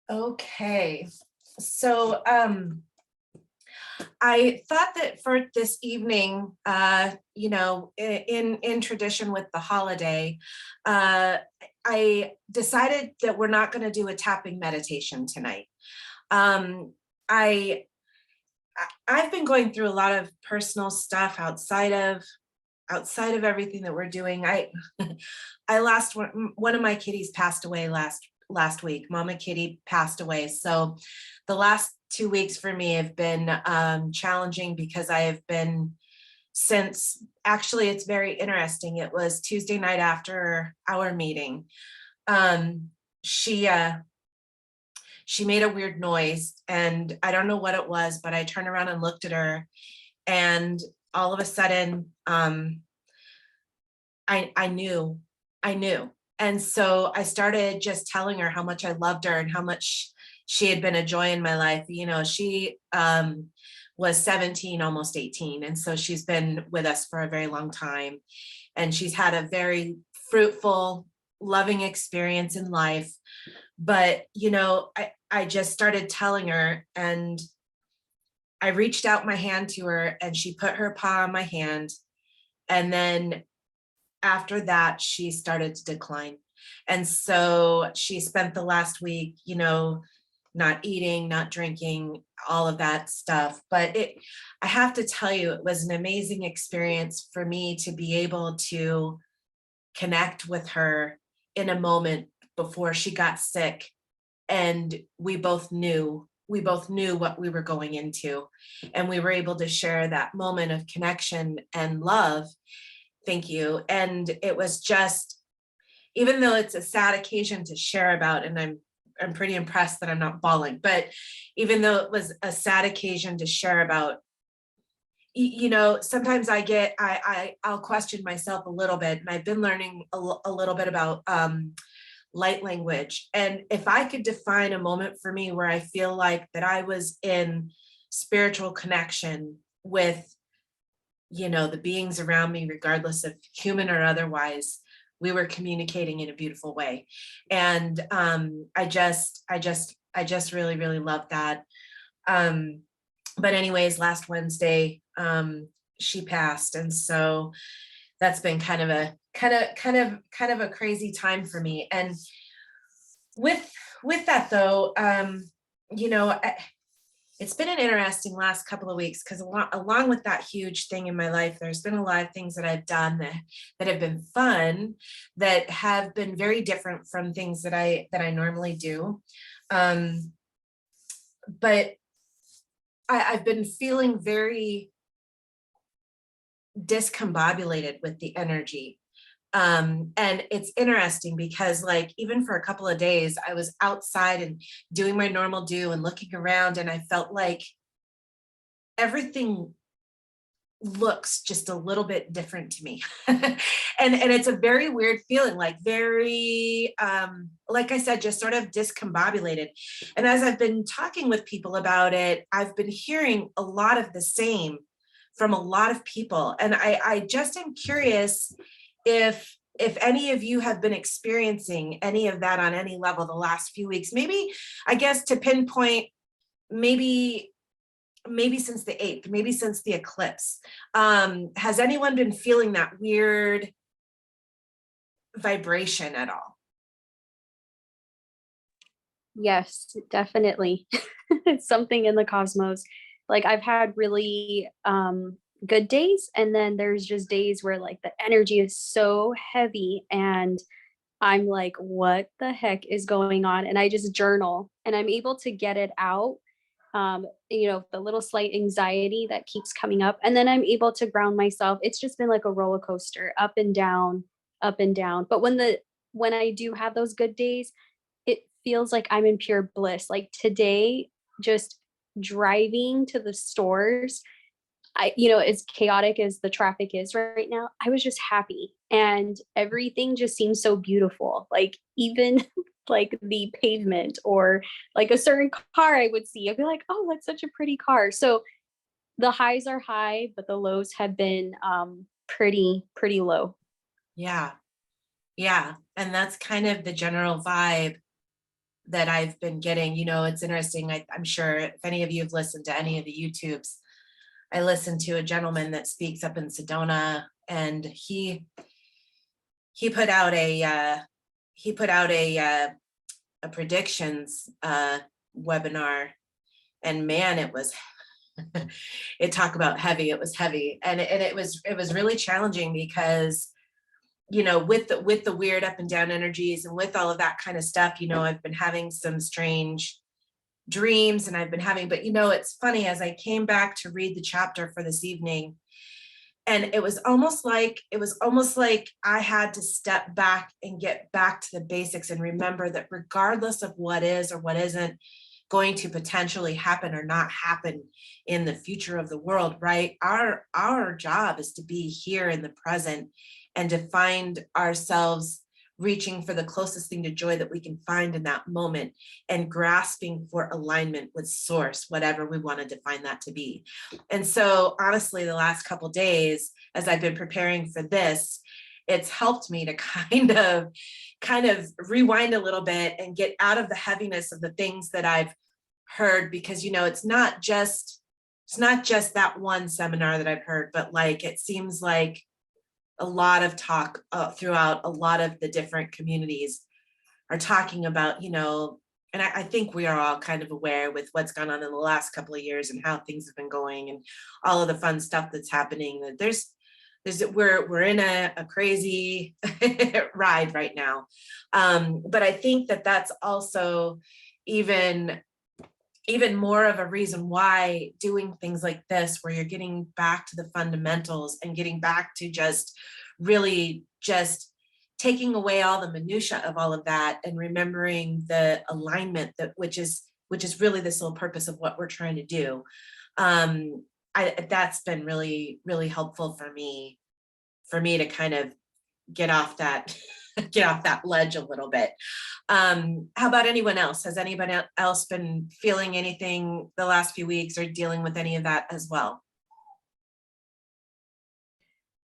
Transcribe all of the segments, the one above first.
Okay. So I thought that for this evening, in tradition with the holiday, uh, I decided that we're not going to do a tapping meditation tonight. Um, I I've been going through a lot of personal stuff outside of everything that we're doing. I last one of my kitties passed away last week. Mama Kitty passed away. So the last 2 weeks for me have been challenging because I have been since actually it's very interesting. It was Tuesday night after our meeting. Um, she she made a weird noise and I don't know what it was, but I turned around and looked at her and all of a sudden I knew, I knew. And so I started just telling her how much I loved her and how much she had been a joy in my life. She was 17, almost 18. And so she's been with us for a very long time. And she's had a very fruitful, loving experience in life. But, I just started telling her and I reached out my hand to her and she put her paw on my hand. And then after that, she started to decline. And so she spent the last week, not eating, not drinking, all of that stuff. But I have to tell you, it was an amazing experience for me to be able to connect with her in a moment before she got sick. And we both knew what we were going into. And we were able to share that moment of connection and love. Thank you. And it was just, even though it's a sad occasion to share about, and I'm pretty impressed that I'm not bawling, but even though it was a sad occasion to share about, sometimes I'll question myself a little bit, and I've been learning a little bit about light language. And if I could define a moment for me where I feel like that I was in spiritual connection with the beings around me, regardless of human or otherwise, we were communicating in a beautiful way. And I just really, really love that. But anyways, last Wednesday, she passed. And so that's been kind of a crazy time for me. And with that though, it's been an interesting last couple of weeks because along with that huge thing in my life, there's been a lot of things that I've done that have been fun, that have been very different from things that I normally do. But I've been feeling very discombobulated with the energy. And it's interesting because like even for a couple of days I was outside and doing my normal do and looking around, and I felt like everything looks just a little bit different to me. And it's a very weird feeling, like very like I said, just sort of discombobulated. And as I've been talking with people about it, I've been hearing a lot of the same from a lot of people. And I just am curious if any of you have been experiencing any of that on any level the last few weeks. Maybe, I guess, to pinpoint, maybe since the 8th, maybe since the eclipse. Has anyone been feeling that weird vibration at all? Yes, definitely. It's something in the cosmos. Like I've had really good days, and then there's just days where like the energy is so heavy and I'm like, what the heck is going on? And I just journal and I'm able to get it out. The little slight anxiety that keeps coming up. And then I'm able to ground myself. It's just been like a roller coaster, up and down, up and down. But when I do have those good days, it feels like I'm in pure bliss. Like today, just driving to the stores, as chaotic as the traffic is right now, I was just happy and everything just seems so beautiful. Like even like the pavement or like a certain car I would see, I'd be like, oh, that's such a pretty car. So the highs are high, but the lows have been pretty low. Yeah, yeah. And that's kind of the general vibe that I've been getting. You know, it's interesting. I'm sure if any of you have listened to any of the YouTubes, I listened to a gentleman that speaks up in Sedona, and he put out a predictions webinar, and man, it was it talk about heavy. It was heavy, and it was really challenging because, you know, with the weird up and down energies and with all of that kind of stuff, you know, I've been having some strange dreams, and I've been having, but you know, it's funny, as I came back to read the chapter for this evening, and it was almost like I had to step back and get back to the basics and remember that regardless of what is or what isn't going to potentially happen or not happen in the future of the world, right? Our job is to be here in the present and to find ourselves reaching for the closest thing to joy that we can find in that moment, and grasping for alignment with source, whatever we want to define that to be. And so honestly, the last couple of days, as I've been preparing for this, it's helped me to kind of rewind a little bit and get out of the heaviness of the things that I've heard, because you know, it's not just that one seminar that I've heard, but like it seems like a lot of talk throughout a lot of the different communities are talking about, you know, and I think we are all kind of aware with what's gone on in the last couple of years and how things have been going and all of the fun stuff that's happening. That we're in a crazy ride right now. But I think that that's also even more of a reason why doing things like this, where you're getting back to the fundamentals and getting back to just really just taking away all the minutia of all of that and remembering the alignment, that which is really the sole purpose of what we're trying to do. That's been really, really helpful for me to kind of get off that ledge a little bit. How about anyone else? Has anybody else been feeling anything the last few weeks or dealing with any of that as well?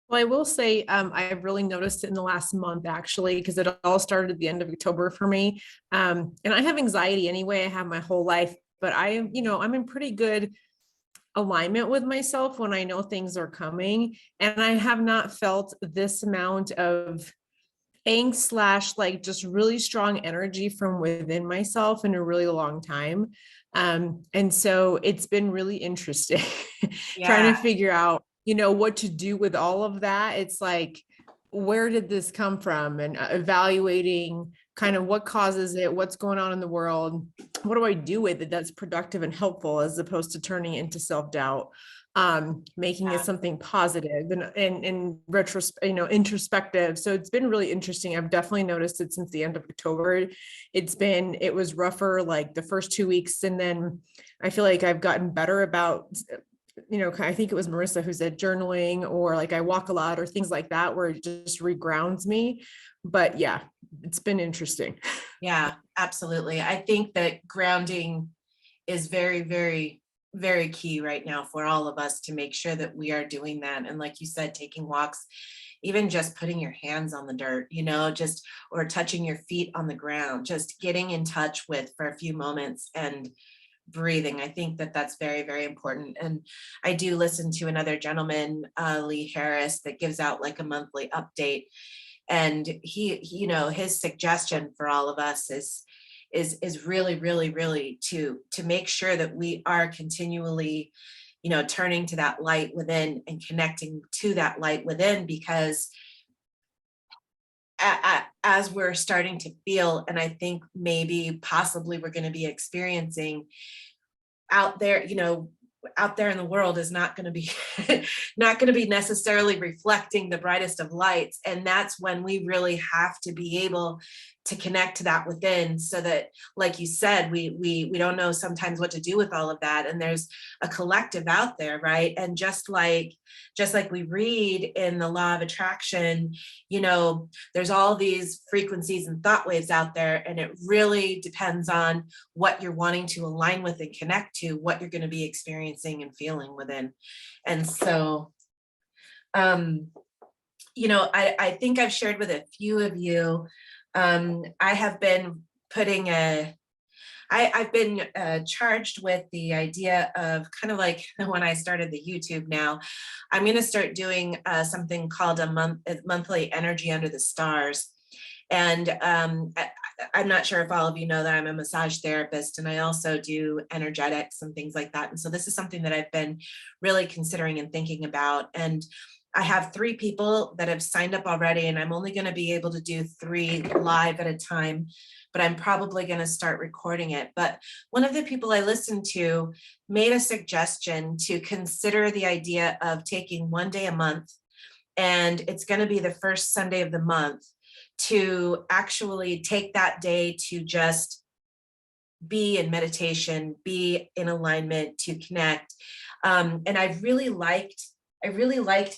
Well, I will say I've really noticed it in the last month, actually, because it all started at the end of October for me. And I have anxiety anyway. I have my whole life, but I'm in pretty good alignment with myself when I know things are coming. And I have not felt this amount of angst / like just really strong energy from within myself in a really long time. And so it's been really interesting trying to figure out, what to do with all of that. It's like, where did this come from? And evaluating kind of what causes it, what's going on in the world, what do I do with it that's productive and helpful, as opposed to turning it into self-doubt, making it something positive and introspective. So it's been really interesting. I've definitely noticed it since the end of October. It was rougher like the first 2 weeks, and then I feel like I've gotten better about, I think it was Marissa who said journaling, or like I walk a lot or things like that, where it just regrounds me. But yeah, it's been interesting. Yeah, absolutely. I think that grounding is very, very, very key right now for all of us, to make sure that we are doing that. And like you said, taking walks, even just putting your hands on the dirt, or touching your feet on the ground, just getting in touch with for a few moments and breathing. I think that that's very, very important. And I do listen to another gentleman, Lee Harris, that gives out like a monthly update. And his suggestion for all of us is really, really, really to make sure that we are continually, turning to that light within and connecting to that light within, because as we're starting to feel, and I think maybe possibly we're going to be experiencing out there, out there in the world, is not going to be necessarily reflecting the brightest of lights. And that's when we really have to be able to connect to that within, so that, like you said, we don't know sometimes what to do with all of that. And there's a collective out there, right? And just like we read in the law of attraction, there's all these frequencies and thought waves out there, and it really depends on what you're wanting to align with and connect to, what you're going to be experiencing and feeling within. And so I think I've shared with a few of you, I have been putting a I've been charged with the idea of kind of like when I started the YouTube now, I'm going to start doing something called a monthly energy under the stars. And I'm not sure if all of you know that I'm a massage therapist, and I also do energetics and things like that. And so this is something that I've been really considering and thinking about. And I have 3 people that have signed up already, and I'm only going to be able to do 3 live at a time, but I'm probably going to start recording it. But one of the people I listened to made a suggestion to consider the idea of taking 1 day a month, and it's going to be the first Sunday of the month, to actually take that day to just be in meditation, be in alignment, to connect. And I really liked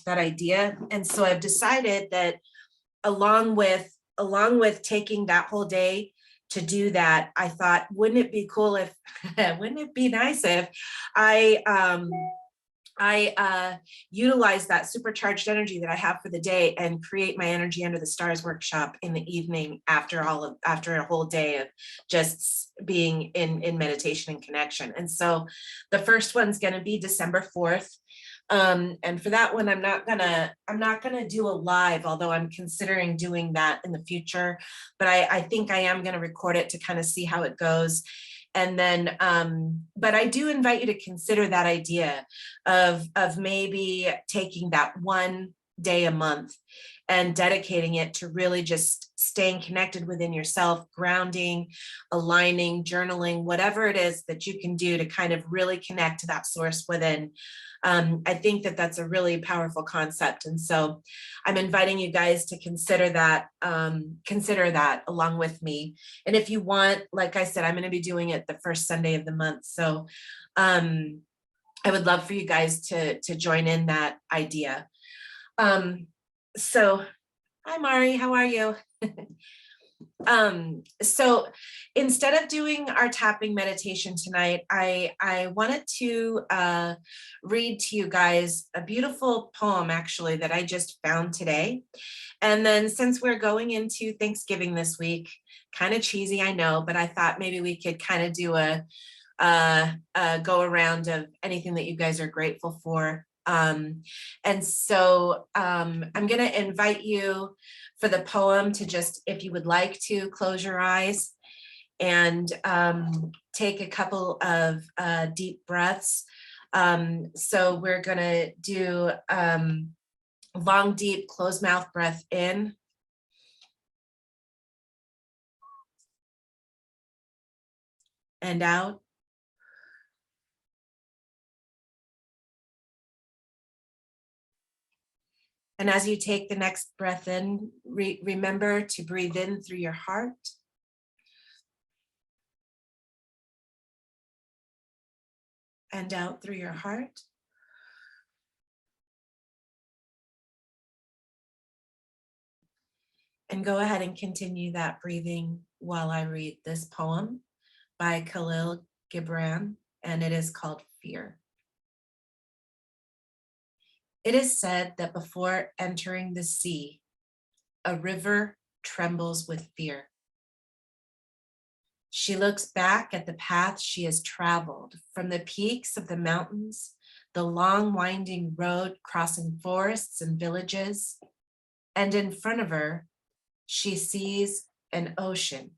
that idea. And so I've decided that along with taking that whole day to do that, I thought, wouldn't it be cool if, wouldn't it be nice if I utilize that supercharged energy that I have for the day and create my Energy Under the Stars workshop in the evening after a whole day of just being in meditation and connection. And so the first one's going to be December 4th. And for that one, I'm not gonna do a live, although I'm considering doing that in the future. But I think I am going to record it to kind of see how it goes. And then, but I do invite you to consider that idea of maybe taking that 1 day a month and dedicating it to really just staying connected within yourself, grounding, aligning, journaling, whatever it is that you can do to kind of really connect to that source within. I think that that's a really powerful concept. And so I'm inviting you guys to consider that along with me. And if you want, like I said, I'm going to be doing it the first Sunday of the month. So I would love for you guys to join in that idea. So hi, Mari, how are you? So instead of doing our tapping meditation tonight, I wanted to read to you guys a beautiful poem actually that I just found today. And then since we're going into Thanksgiving this week, kind of cheesy, I know, but I thought maybe we could kind of do a go around of anything that you guys are grateful for. And so I'm going to invite you for the poem to just, if you would like to, close your eyes and take a couple of deep breaths. So we're going to do long, deep, closed mouth breath in. And out. And as you take the next breath in, remember to breathe in through your heart. And out through your heart. And go ahead and continue that breathing while I read this poem by Khalil Gibran, and it is called Fear. It is said that before entering the sea, a river trembles with fear. She looks back at the path she has traveled from the peaks of the mountains, the long winding road crossing forests and villages, and in front of her, she sees an ocean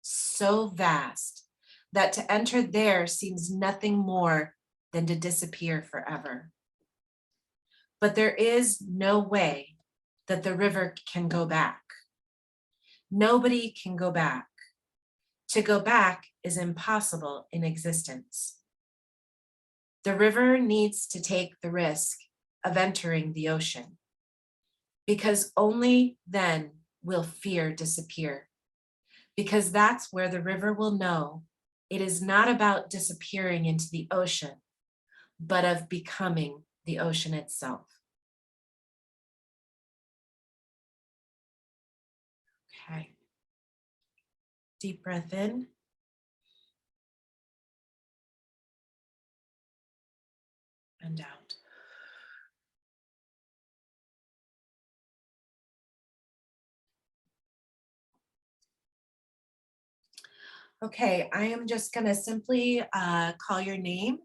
so vast that to enter there seems nothing more than to disappear forever. But there is no way that the river can go back. Nobody can go back. To go back is impossible in existence. The river needs to take the risk of entering the ocean, because only then will fear disappear, because that's where the river will know it is not about disappearing into the ocean, but of becoming the ocean itself. Okay. Deep breath in. And out. Okay, I am just gonna simply call your name.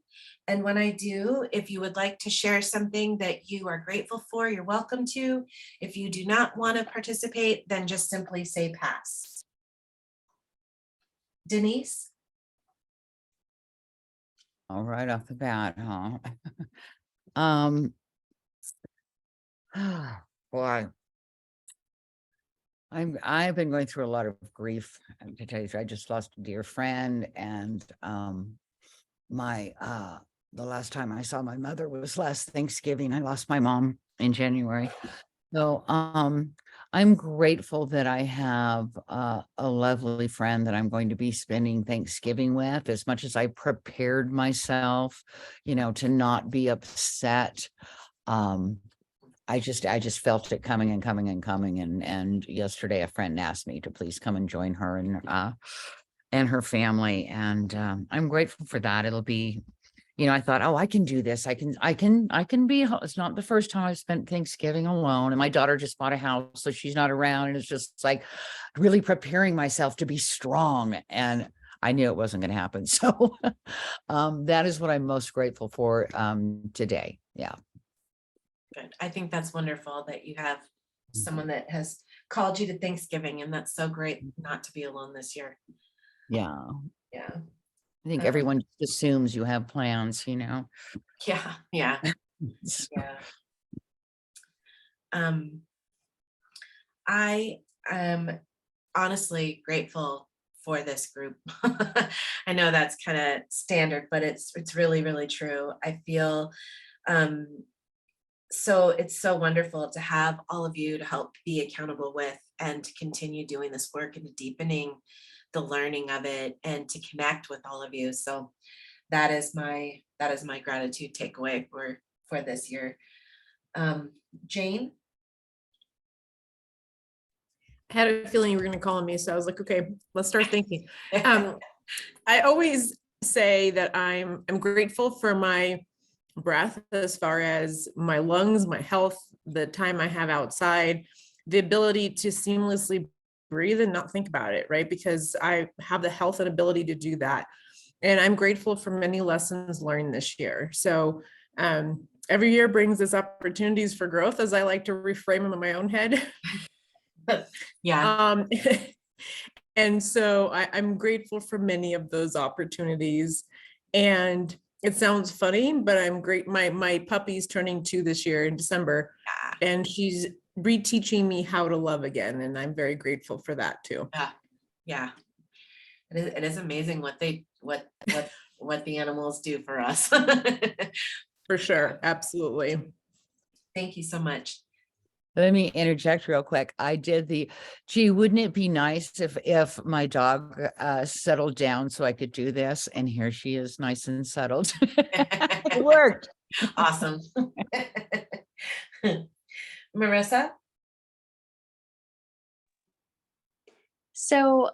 And when I do, if you would like to share something that you are grateful for, you're welcome to. If you do not want to participate, then just simply say pass. Denise? All right off the bat, huh? Um, boy, I've been going through a lot of grief. To tell you the truth, I just lost a dear friend, and my the last time I saw my mother was last Thanksgiving. I lost my mom in January. So I'm grateful that I have a lovely friend that I'm going to be spending Thanksgiving with. As much as I prepared myself, to not be upset. Um, I just felt it coming and coming and coming. And yesterday a friend asked me to please come and join her and her family. And I'm grateful for that. It'll be, I thought, oh, I can do this. I can be, it's not the first time I've spent Thanksgiving alone. And my daughter just bought a house, so she's not around. And it's just like really preparing myself to be strong. And I knew it wasn't going to happen. So that is what I'm most grateful for today. Yeah. Good. I think that's wonderful that you have someone that has called you to Thanksgiving, and that's so great not to be alone this year. Yeah. Yeah. I think Um, everyone just assumes you have plans. Yeah, yeah, yeah. Um, I am honestly grateful for this group. I know that's kind of standard, but it's really, really true. I feel um so it's so wonderful to have all of you to help be accountable with and to continue doing this work and deepening the learning of it and to connect with all of you. So that is my gratitude takeaway for this year. Jane? I had a feeling you were going to call on me, so I was like, okay, let's start thinking. I always say that I'm grateful for my breath, as far as my lungs, my health, the time I have outside, the ability to seamlessly breathe and not think about it, right? Because I have the health and ability to do that. And I'm grateful for many lessons learned this year. So every year brings us opportunities for growth, as I like to reframe them in my own head. Yeah. And so I'm grateful for many of those opportunities. And it sounds funny, but I'm great. My puppy's turning 2 this year in December, and she's reteaching me how to love again. And I'm very grateful for that too. Yeah. It is amazing what the animals do for us. For sure. Absolutely. Thank you so much. Let me interject real quick. I did gee, wouldn't it be nice if my dog settled down so I could do this? And here she is, nice and settled. It worked. Awesome. Marissa? So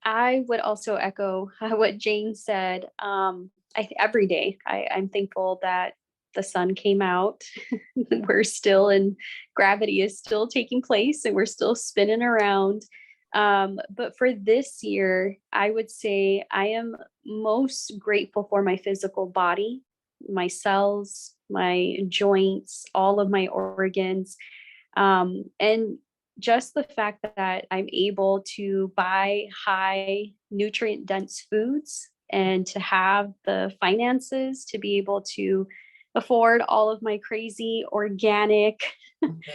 I would also echo what Jane said. Every day I'm thankful that the sun came out. We're still in gravity is still taking place and we're still spinning around. But for this year, I would say I am most grateful for my physical body, my cells, my joints, all of my organs. And just the fact that I'm able to buy high nutrient dense foods and to have the finances to be able to afford all of my crazy organic,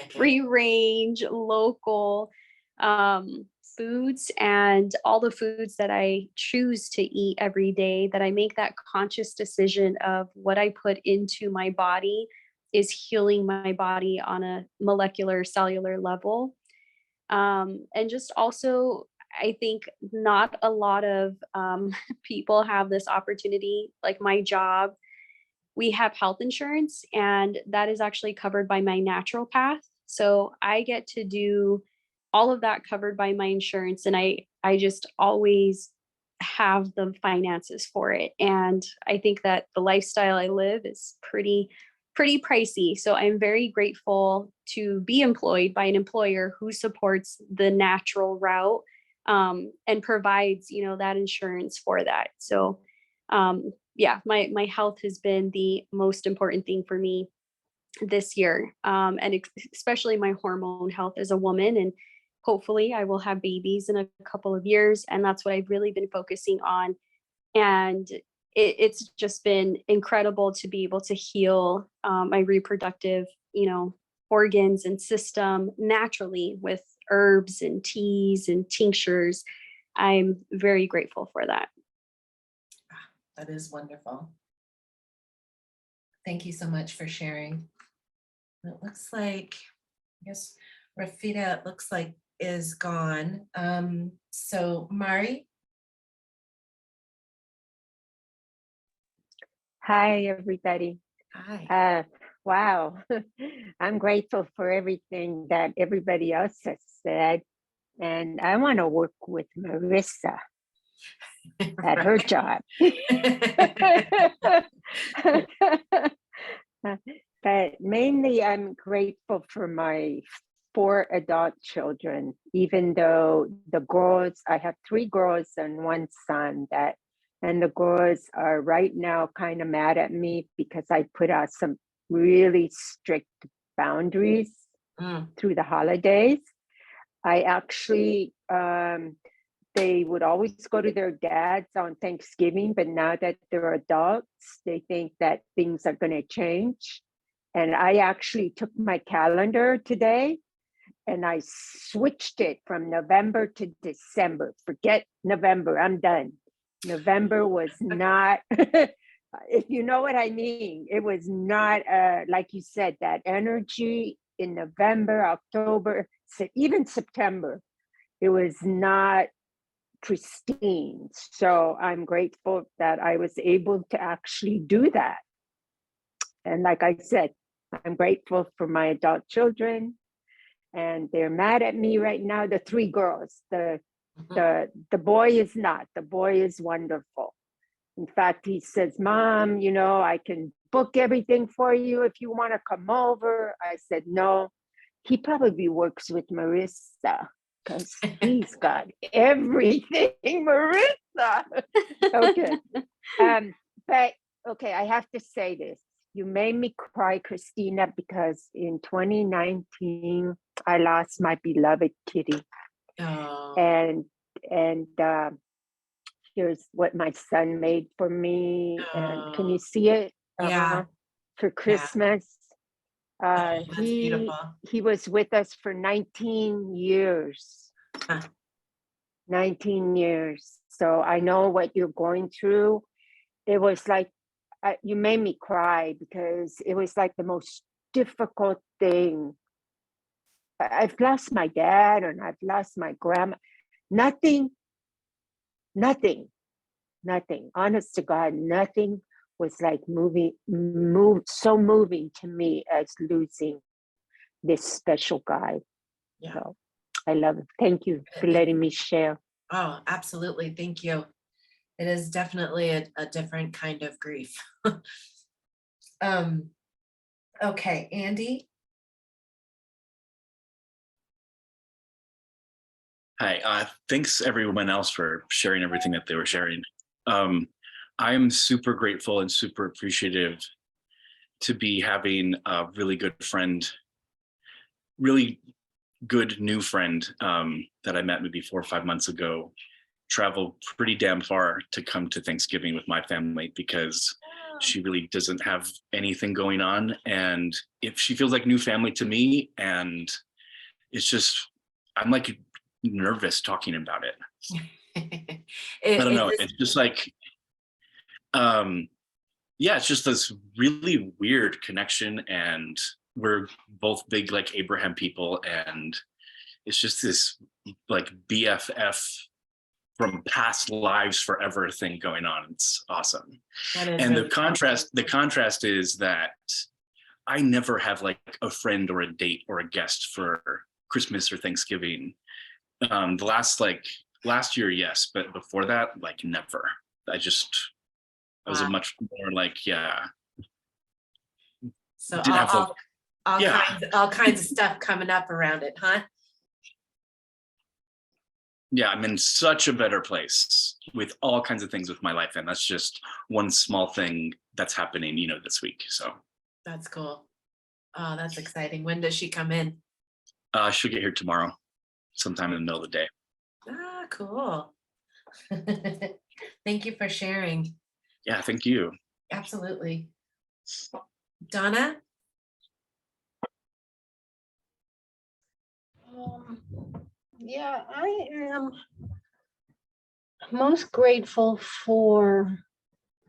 free range, local foods and all the foods that I choose to eat every day, that I make that conscious decision of what I put into my body is healing my body on a molecular cellular level. And just also, I think not a lot of people have this opportunity. Like my job, we have health insurance, and that is actually covered by my natural path. So I get to do all of that covered by my insurance, and I just always have the finances for it. And I think that the lifestyle I live is pretty pricey. So I'm very grateful to be employed by an employer who supports the natural route. and provides, you know, that insurance for that. So yeah, my health has been the most important thing for me this year, and especially my hormone health as a woman. And hopefully I will have babies in a couple of years, and that's what I've really been focusing on. And it's just been incredible to be able to heal my reproductive, you know, organs and system naturally with herbs and teas and tinctures. I'm very grateful for that. That is wonderful. Thank you so much for sharing. It looks like, I guess Rafita, it looks like is gone. So Mari, Hi, everybody. hi. Wow. I'm grateful for everything that everybody else has said. And I want to work with Marissa at her job. But mainly, I'm grateful for my 4 adult children, even though the girls, I have 3 girls and 1 son, and the girls are right now kind of mad at me because I put out some really strict boundaries Mm, through the holidays. I actually, they would always go to their dads on Thanksgiving, but now that they're adults, they think that things are going to change. And I actually took my calendar today and I switched it from November to December. Forget November, I'm done. November was not, if you know what I mean, it was not, like you said, that energy in November, October, even September, it was not pristine. So I'm grateful that I was able to actually do that. And like I said, I'm grateful for my adult children, and they're mad at me right now. The 3 girls, the boy is not. The boy is wonderful. In fact, he says, "Mom, you know, I can book everything for you if you want to come over." I said, "No." He probably works with Marissa because he's got everything, Marissa. Okay. But okay, I have to say this. You made me cry, Christina, because in 2019, I lost my beloved kitty. Oh, And here's what my son made for me. And can you see it? yeah, For Christmas. oh, that's beautiful. He was with us for 19 years. Huh. 19 years. So I know what you're going through. It was like, you made me cry because it was like the most difficult thing. I've lost my dad and I've lost my grandma. Nothing, nothing. Honest to God, nothing was like so moving to me as losing this special guy. Yeah. So I love it. Thank you for letting me share. Oh, absolutely. Thank you. It is definitely a different kind of grief. Okay, Andy. Hi, thanks everyone else for sharing everything that they were sharing. I'm super grateful and super appreciative to be having a really good friend, really good new friend that I met maybe 4 or 5 months ago, travel pretty damn far to come to Thanksgiving with my family because she really doesn't have anything going on. And if she feels like new family to me, and it's just, I'm like nervous talking about it. I don't know. It's just like, yeah, it's just this really weird connection, and we're both big like Abraham people, and it's just this like BFF from past lives forever thing going on. It's awesome. And really the contrast is that I never have like a friend or a date or a guest for Christmas or Thanksgiving. The last year, yes, but before that, like never. I was a much more like, yeah. So Didn't have all kinds of stuff coming up around it, huh? yeah, I'm in such a better place with all kinds of things with my life. And that's just one small thing that's happening, this week. So That's cool. Oh, that's exciting. When does she come in? she'll get here tomorrow, sometime in the middle of the day. Ah, cool. Thank you for sharing. Yeah, thank you. Absolutely. Donna? Yeah, I am most grateful for,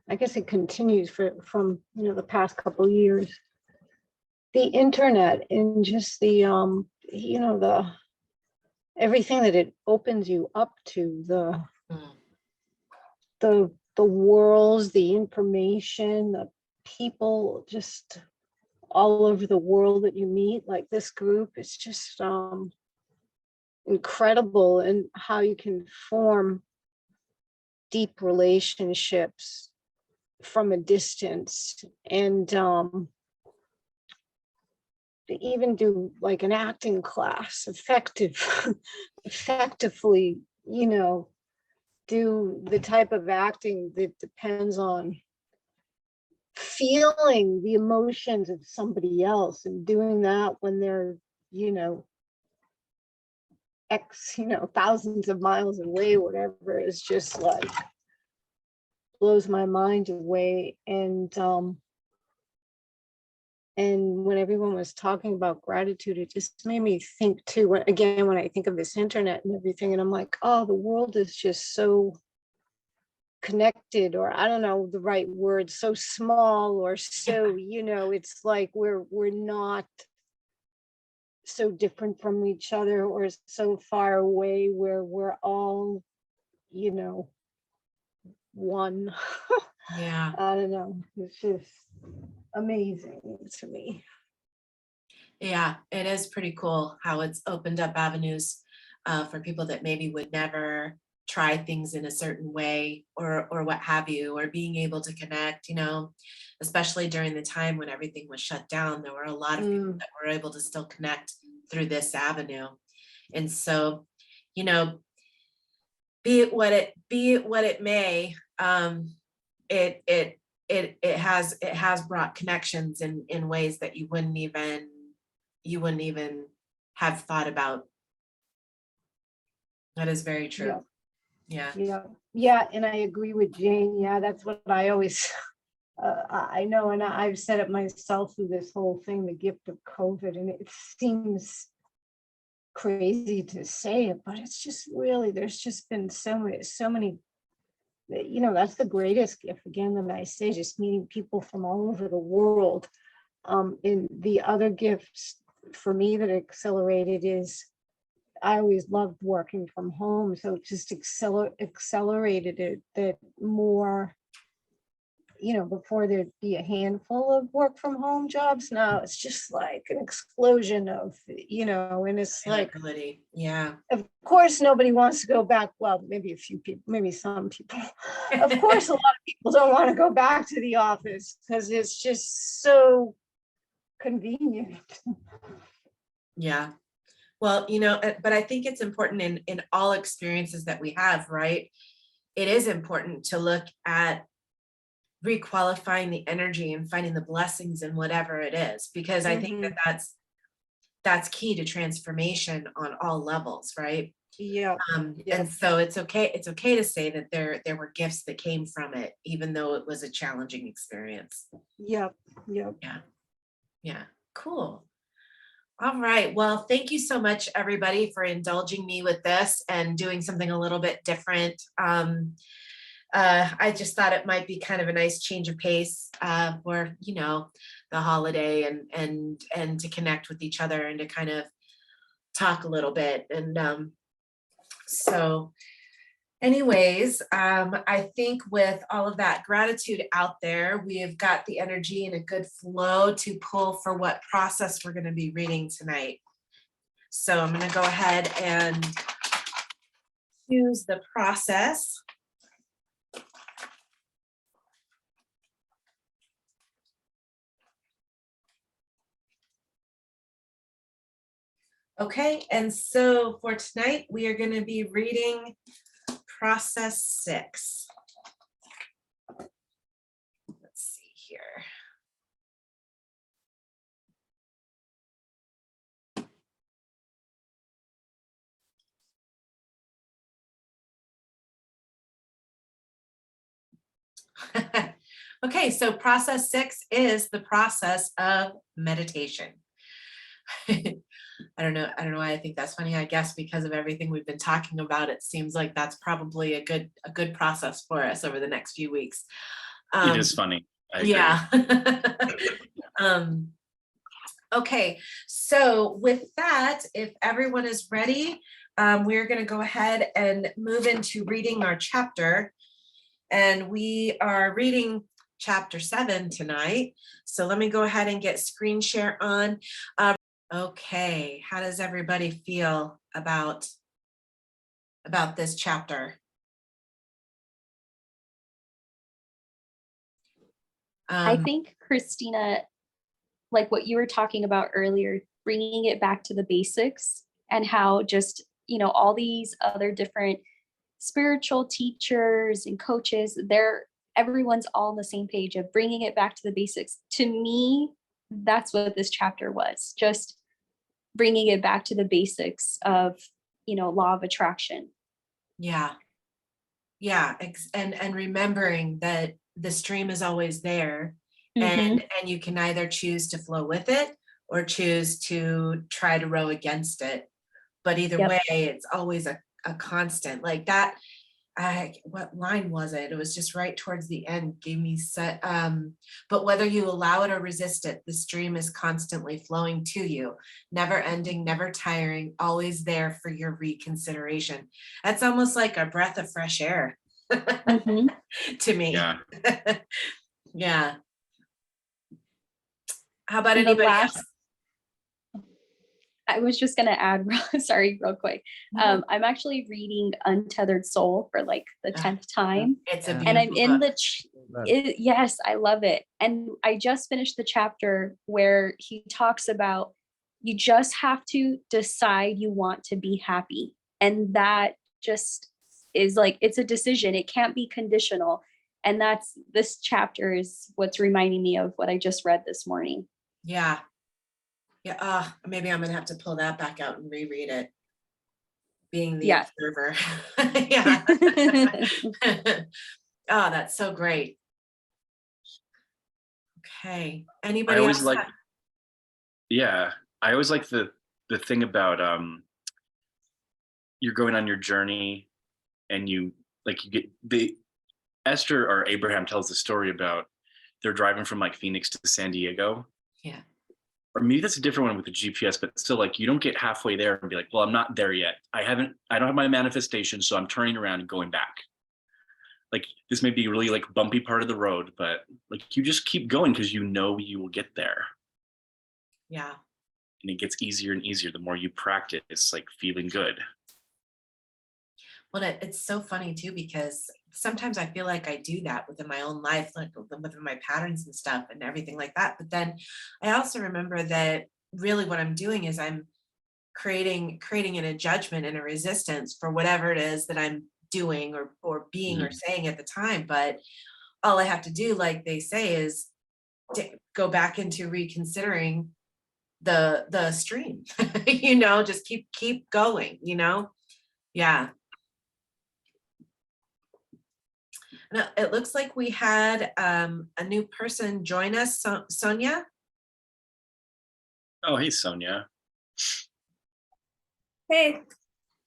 I guess it continues from the past couple of years, the internet and just the everything that it opens you up to, Mm, the worlds, the information, the people just all over the world that you meet, like this group. It's just incredible, and how you can form deep relationships from a distance, and to even do like an acting class effectively, do the type of acting that depends on feeling the emotions of somebody else, and doing that when they're you know thousands of miles away, whatever, is just like blows my mind away. And when everyone was talking about gratitude, it just made me think too, when I think of this internet and everything, and I'm like, oh, the world is just so connected, or I don't know the right word, so small, or so, it's like we're not so different from each other, or so far away, where we're all, one. yeah. I don't know. It's just amazing to me. Yeah, it is pretty cool how it's opened up avenues for people that maybe would never try things in a certain way, or what have you, or being able to connect, especially during the time when everything was shut down. There were a lot of people that were able to still connect through this avenue. And so, you know, be it what it may, it has brought connections in ways that you wouldn't even have thought about. That is very true. Yeah. Yeah, and I agree with Jane. Yeah, that's what I always I know, and I've said it myself through this whole thing, the gift of COVID, and it seems crazy to say it, but it's just really, there's just been so many, that's the greatest gift, again, that I say, just meeting people from all over the world. And the other gifts for me that accelerated is, I always loved working from home, so it just accelerated it, that more, before there'd be a handful of work from home jobs, now it's just like an explosion of, and it's like, Availability. Yeah. of course, nobody wants to go back. Well, maybe a few people, maybe some people. Of course, a lot of people don't want to go back to the office because it's just so convenient. Yeah. Well, but I think it's important in all experiences that we have, right? It is important to look at requalifying the energy and finding the blessings in whatever it is, because I think that's key to transformation on all levels, right? Yeah. And so it's okay to say that there were gifts that came from it, even though it was a challenging experience. Yep. Yeah. Cool. All right. Well, thank you so much, everybody, for indulging me with this and doing something a little bit different. I just thought it might be kind of a nice change of pace for, the holiday, and to connect with each other and to kind of talk a little bit. And so anyways, I think with all of that gratitude out there, we have got the energy and a good flow to pull for what process we're going to be reading tonight. So I'm going to go ahead and choose the process. Okay, and so for tonight, we are going to be reading process 6. Let's see here. Okay, so process 6 is the process of meditation. I don't know why I think that's funny. I guess because of everything we've been talking about, it seems like that's probably a good process for us over the next few weeks. It is funny. I agree. Yeah. Okay, so with that, if everyone is ready, we're going to go ahead and move into reading our chapter. And we are reading chapter 7 tonight. So let me go ahead and get screen share on. Okay, how does everybody feel about this chapter? I think, Christina, like what you were talking about earlier, bringing it back to the basics and how just, all these other different spiritual teachers and coaches, everyone's all on the same page of bringing it back to the basics. To me, that's what this chapter was, just bringing it back to the basics of, law of attraction. Yeah. And remembering that the stream is always there, and you can either choose to flow with it or choose to try to row against it. But either way, it's always a constant like that. What line was it? It was just right towards the end, gave me set. But whether you allow it or resist it, the stream is constantly flowing to you, never ending, never tiring, always there for your reconsideration. That's almost like a breath of fresh air to me. Yeah. Yeah. How about anybody else? I was just going to add, sorry, real quick. I'm actually reading Untethered Soul for like the 10th time. It's a beautiful and I'm in book. yes, I love it. And I just finished the chapter where he talks about you just have to decide you want to be happy. And that just is like, it's a decision. It can't be conditional. And this chapter is what's reminding me of what I just read this morning. Yeah. Yeah. Maybe I'm gonna have to pull that back out and reread it. Being the observer. Yeah. Oh, that's so great. Okay. Anybody else? Yeah. I always like the thing about you're going on your journey and you get Esther or Abraham tells the story about they're driving from like Phoenix to San Diego. Yeah. Or maybe that's a different one with the GPS, but still like you don't get halfway there and be like, well, I'm not there yet. I don't have my manifestation, so I'm turning around and going back. Like this may be a really like bumpy part of the road, but like you just keep going because you know you will get there. Yeah. And it gets easier and easier the more you practice like feeling good. Well, it's so funny too, because sometimes I feel like I do that within my own life, like within my patterns and stuff and everything like that. But then I also remember that really what I'm doing is I'm creating a judgment and a resistance for whatever it is that I'm doing or being or saying at the time. But all I have to do, like they say, is to go back into reconsidering the stream, just keep going, Yeah. No, it looks like we had a new person join us, Sonia. Oh, hey, Sonia. Hey.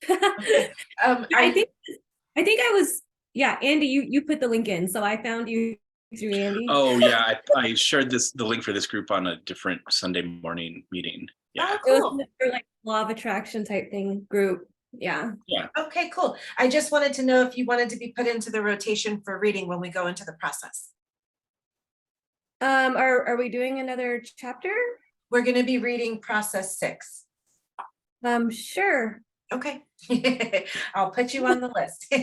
Okay. I think I was, Andy, you put the link in, so I found you through Andy. Oh yeah, I shared the link for this group on a different Sunday morning meeting. Yeah. Oh, cool. It was for like law of attraction type thing group. Yeah. Okay, cool. I just wanted to know if you wanted to be put into the rotation for reading when we go into the process. Are we doing another chapter? We're going to be reading process 6. Sure. Okay. I'll put you on the list.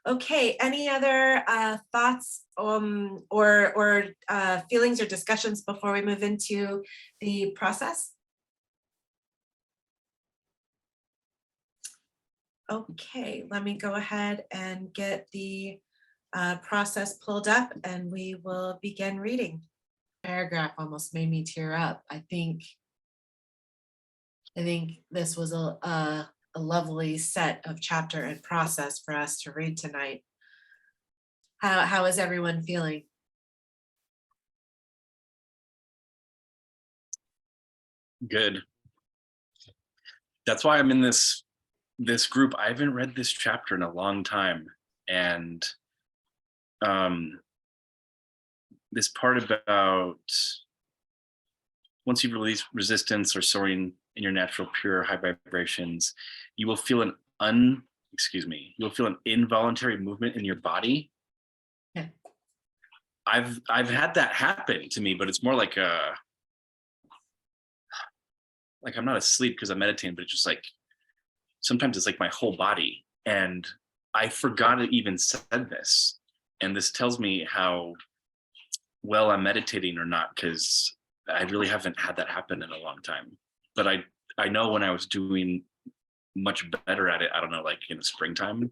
Okay, any other thoughts or feelings or discussions before we move into the process? Okay, let me go ahead and get the process pulled up and we will begin reading. Paragraph almost made me tear up. I think this was a lovely set of chapter and process for us to read tonight. How is everyone feeling? Good. That's why I'm in this group. I haven't read this chapter in a long time, and this part about once you release resistance or soaring in your natural pure high vibrations, you will feel you'll feel an involuntary movement in your body. Yeah. I've had that happen to me, but it's more like I'm not asleep because I'm meditating, but it's just like sometimes it's like my whole body. And I forgot it even said this. And this tells me how well I'm meditating or not, because I really haven't had that happen in a long time. But I know when I was doing much better at it, I don't know, like in the springtime,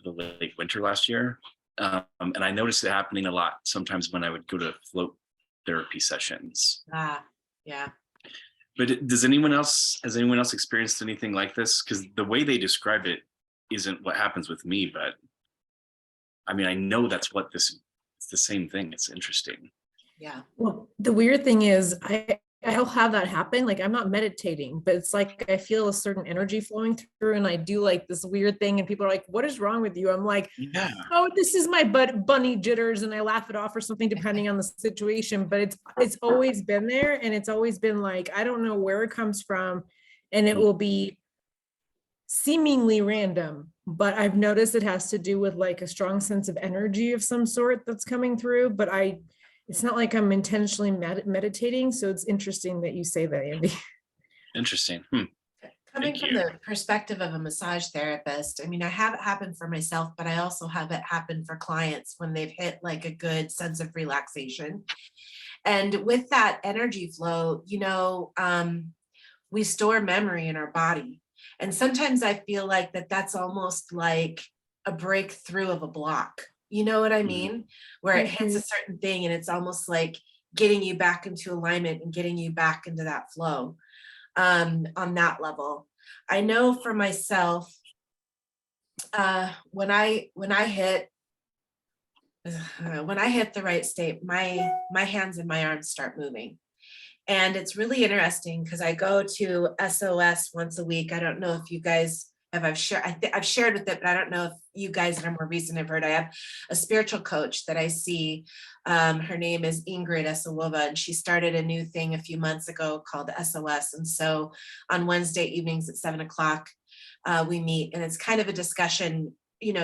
the late winter last year. And I noticed it happening a lot sometimes when I would go to float therapy sessions. Yeah. But has anyone else experienced anything like this? Because the way they describe it isn't what happens with me, but I mean, I know it's the same thing. It's interesting. Yeah. Well, the weird thing is I'll have that happen. Like I'm not meditating, but it's like I feel a certain energy flowing through and I do like this weird thing and people are like, what is wrong with you? I'm like, Yeah. oh, this is my bunny jitters, and I laugh it off or something depending on the situation. But it's always been there, and it's always been like, I don't know where it comes from, and it will be seemingly random, but I've noticed it has to do with like a strong sense of energy of some sort that's coming through. But it's not like I'm intentionally meditating. So it's interesting that you say that, Andy. Interesting. Coming Thank from you. the perspective of a massage therapist, I mean, I have it happen for myself, but I also have it happen for clients when they've hit like a good sense of relaxation. And with that energy flow, we store memory in our body. And sometimes I feel like that's almost like a breakthrough of a block. You know what I mean? Where it hits a certain thing and it's almost like getting you back into alignment and getting you back into that flow. On that level, I know for myself, when I hit the right state, my hands and my arms start moving. And it's really interesting because I go to SOS once a week. I don't know if you guys I've shared with it, but I don't know if you guys that are more recent have heard. I have a spiritual coach that I see. Her name is Ingrid Esawova, and she started a new thing a few months ago called SOS. And so on Wednesday evenings at 7:00, we meet, and it's kind of a discussion.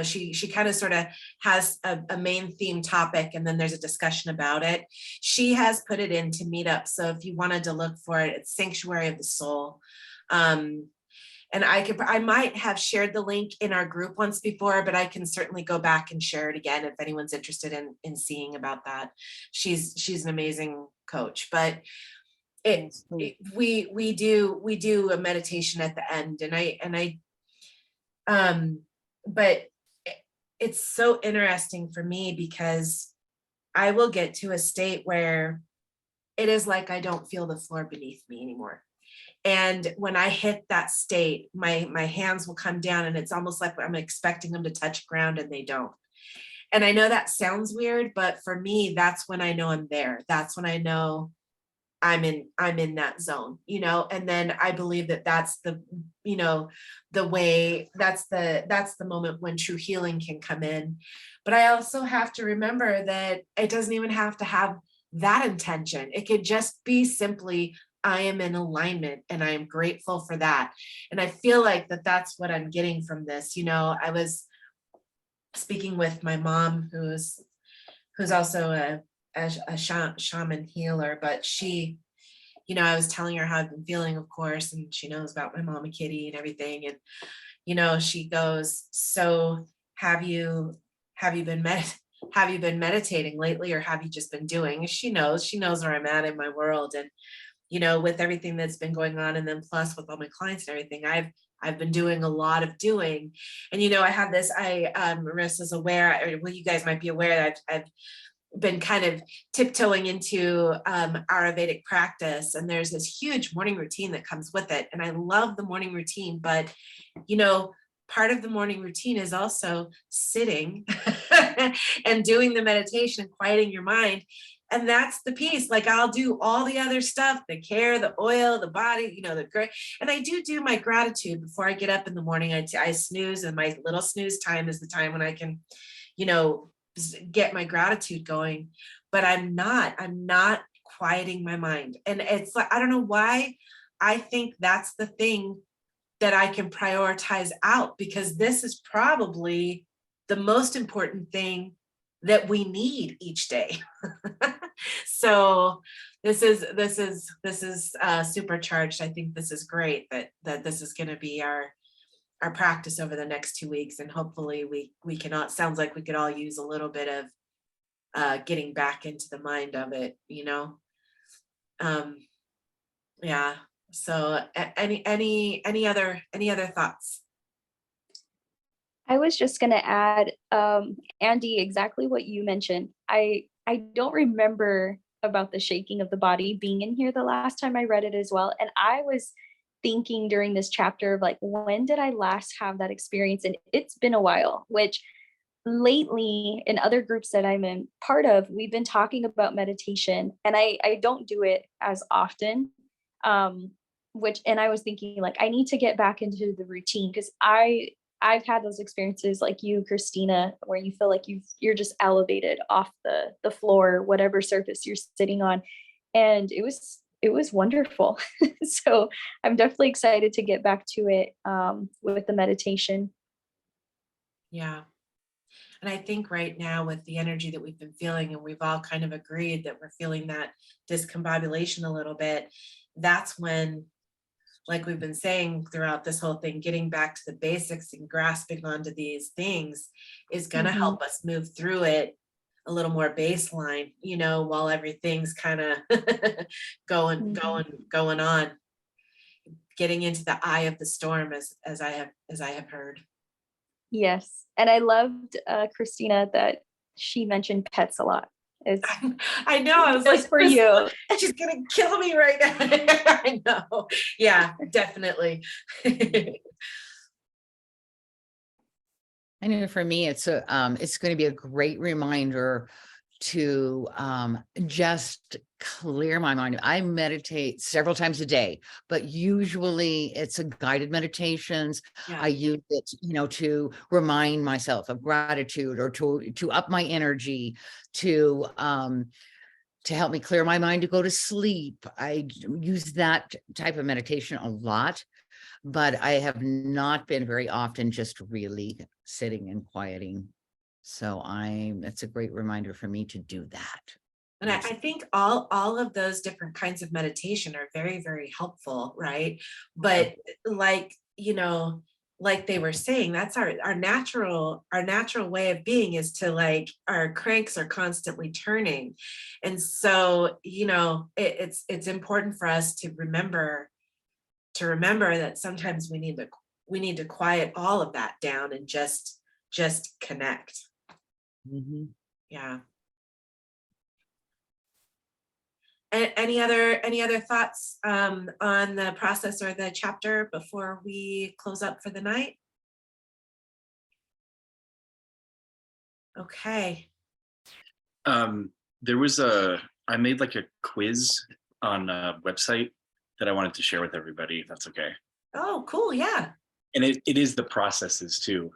She kind of sort of has a main theme topic, and then there's a discussion about it. She has put it into Meetup, so if you wanted to look for it, it's Sanctuary of the Soul. And I might have shared the link in our group once before, but I can certainly go back and share it again if anyone's interested in seeing about that. She's an amazing coach, but we do a meditation at the end, but it's so interesting for me because I will get to a state where it is like I don't feel the floor beneath me anymore. And when I hit that state, my hands will come down and it's almost like I'm expecting them to touch ground and they don't. And I know that sounds weird, but for me, that's when I know I'm there. That's when I know I'm in that zone, and then I believe that's the way, that's the moment when true healing can come in. But I also have to remember that it doesn't even have to have that intention. It could just be simply, I am in alignment and I am grateful for that. And I feel like that's what I'm getting from this. I was speaking with my mom, who's also a shaman healer, but she, I was telling her how I've been feeling, of course, and she knows about my mama Kitty and everything. And, she goes, so have you been meditating lately, or have you just been doing? She knows where I'm at in my world. And, with everything that's been going on, and then plus with all my clients and everything, I've been doing a lot of doing. And, you know, I have this, Marissa's aware, or well, you guys might be aware that I've been kind of tiptoeing into Ayurvedic practice. And there's this huge morning routine that comes with it. And I love the morning routine, but, you know, part of the morning routine is also sitting and doing the meditation, quieting your mind. And that's the piece. Like, I'll do all the other stuff, the care, the oil, the body, you know, the great. And I do my gratitude before I get up in the morning. I snooze, and my little snooze time is the time when I can, you know, get my gratitude going. But I'm not quieting my mind. And it's like, I don't know why. I think that's the thing that I can prioritize out, because this is probably the most important thing that we need each day. So this is supercharged. I think this is great that this is going to be our practice over the next 2 weeks, and hopefully we can sounds like we could all use a little bit of getting back into the mind of it, you know. Yeah. So any other thoughts? I was just going to add, Andy, exactly what you mentioned. I don't remember about the shaking of the body being in here the last time I read it as well. And I was thinking during this chapter of like, when did I last have that experience? And it's been a while, which lately in other groups that I'm in part of, we've been talking about meditation, and I don't do it as often. And I was thinking like, I need to get back into the routine, because I've had those experiences like you, Christina, where you feel like you're just elevated off the floor, whatever surface you're sitting on. And it was wonderful. So I'm definitely excited to get back to it with the meditation. Yeah. And I think right now, with the energy that we've been feeling, and we've all kind of agreed that we're feeling that discombobulation a little bit, that's when, like we've been saying throughout this whole thing, getting back to the basics and grasping onto these things is going to help us move through it a little more baseline, you know, while everything's kind of going on, getting into the eye of the storm, as I have heard. Yes. And I loved Christina that she mentioned pets a lot. It's I know. I was just like, for you. she's gonna kill me right now. I know. Yeah, definitely. I know for me, it's going to be a great reminder to just clear my mind. I meditate several times a day, but usually it's a guided meditations. Yeah. I use it, you know, to remind myself of gratitude, or to up my energy, to help me clear my mind, to go to sleep. I use that type of meditation a lot, but I have not been very often just really sitting and quieting. So it's a great reminder for me to do that. And I think all of those different kinds of meditation are very, very helpful, right? But like, you know, like they were saying, that's our natural way of being, is to, like, our cranks are constantly turning. And so, you know, it's important for us to remember that sometimes we need to quiet all of that down and just connect. Yeah. Any other thoughts on the process or the chapter before we close up for the night? Okay. I made like a quiz on a website that I wanted to share with everybody, if that's okay. Oh, cool. Yeah. And it is the processes too.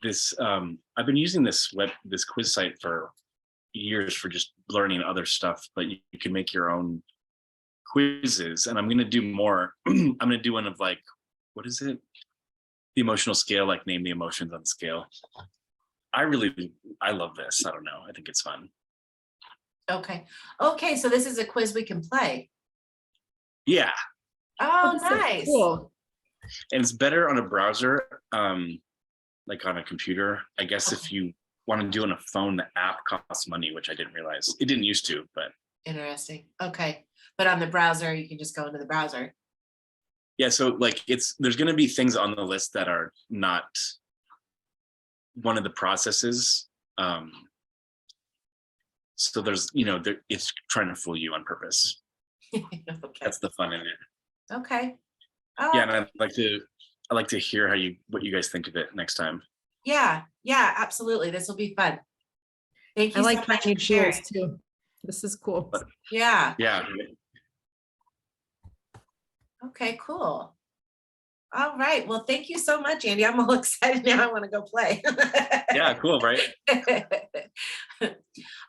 I've been using this quiz site for years for just learning other stuff, but you can make your own quizzes, and I'm going to do more. I'm going to do one of, like, what is it? The emotional scale, like name the emotions on the scale. I love this. I don't know. I think it's fun. Okay. So this is a quiz we can play. Yeah. Oh, That's so nice. cool. And it's better on a browser, like on a computer. I guess if you want to do it on a phone, the app costs money, which I didn't realize. It didn't used to, but. Interesting. Okay. But on the browser, you can just go into the browser. Yeah, so like there's going to be things on the list that are not one of the processes. So there's, it's trying to fool you on purpose. Okay. That's the fun in it. Okay. Yeah, and I'd like to hear what you guys think of it next time. Yeah, absolutely. This will be fun. Thank I you like so trying much new for sharing. tools too. This is cool. Yeah. Yeah. Okay, cool. All right. Well, thank you so much, Andy. I'm all excited now. I want to go play. Yeah, cool, right?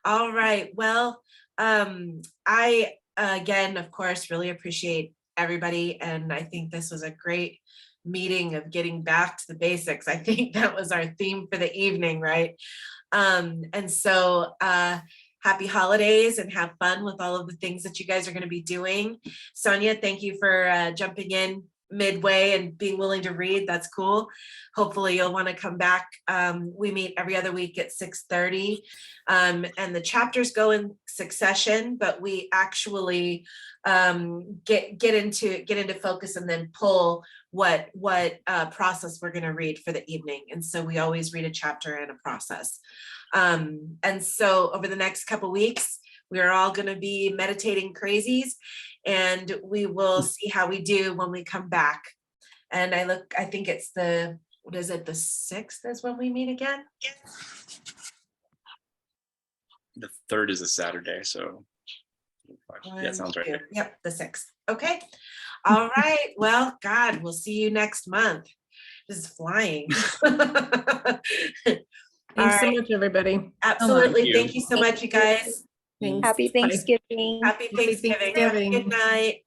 All right. Well, I again, of course, really appreciate everybody. And I think this was a great meeting of getting back to the basics. I think that was our theme for the evening, right? And so happy holidays and have fun with all of the things that you guys are going to be doing. Sonia, thank you for jumping in midway and being willing to read. That's cool. Hopefully you'll want to come back. We meet every other week at 6:30 and the chapters go in succession, but we actually get into focus and then pull what process we're going to read for the evening. And so we always read a chapter and a process. And so over the next couple weeks, we are all going to be meditating crazies, and we will see how we do when we come back. And I think it's the 6th is when we meet again? The 3rd is a Saturday, so yeah, sounds right. Yep, the 6th. Okay. All right. Well, God, we'll see you next month. This is flying. Thanks so much, everybody. Absolutely. Thank you. Thank you so much, you guys. Thanks. Happy Bye. Thanksgiving. Happy Thanksgiving. Have a Thanksgiving. good night.